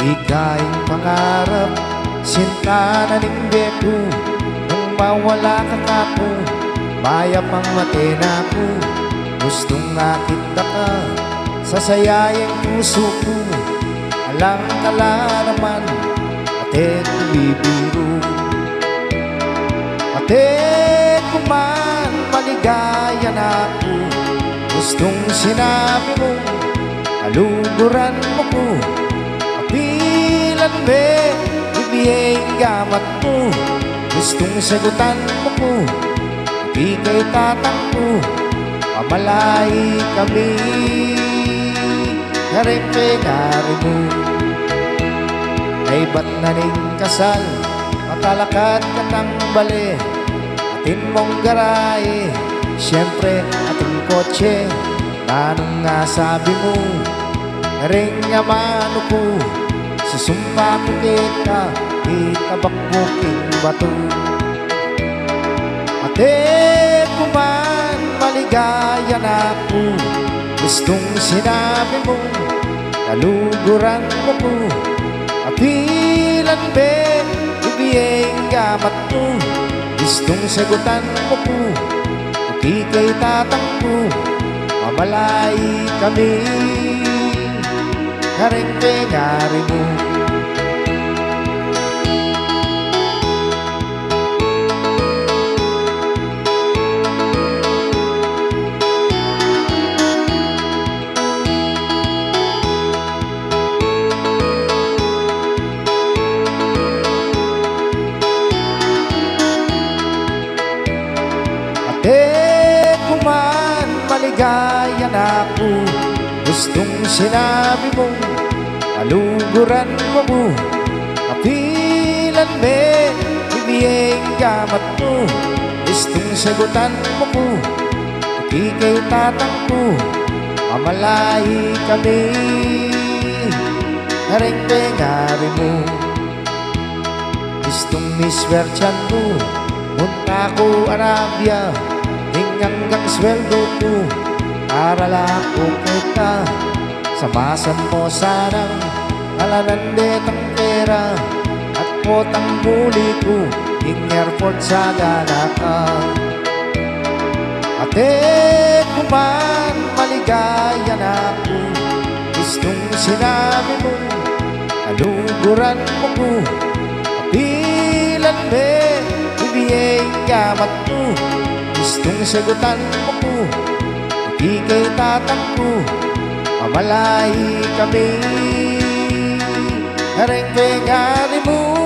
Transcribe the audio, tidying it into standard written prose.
Ikaing pangarap, sinta na ningge ko. Nung mawala ka kako, mayap ang matena ko. Gustong nakita ka, sasayayang puso ko. Alang kalaraman, ate ko bibiro. Ate ko man, maligaya na ako. Gustong sinabi mo, kaluguran mo ko. Apilan be, ibiyay gamat mo. Gustong sagutan mo ko, di kay tatang ko. Pamalay kami, karempe-kare mo. Ay ba't naning kasal, matalakad ka ng bali. Atin mong garahe, siyempre ating kotse. Tanong nga sabi mo, ring nga mano ko. Susumpa ko kita, itabak mo king bato. Ate ko man, maligaya na ako. Gustong sinabi mo, kaluguran mo ko. Apilan be, ibiyeng gamat mo. Gustong sagutan mo ko, di kay tatang ko. Mamalay kami, kareng-kengari mo. Ate ko man, maligaya na ako. Gustong sinabi mo, kaluguran mo ko. Kapilan me, ibiyeng gamat mo. Gustong sagutan mo ko, di kay tatang ko. Mamalahi kami, kareng-kengari mo. Gustong miswertyan mo, punta ko Arabia. Hanggang sweldo ko, para lang ko kita. Samasan mo sanang alanandit ang pera. At potang muli ko, ing airport sa gana ka. Ate ko man, maligaya na ako. Gustong sinabi mo, kaluguran mo ko. Kapilan be, ibiyeng gamat mo. Gustong sagutan mo ko, di kay tatang ko. Mamalahi kami, kareng-kengari mo.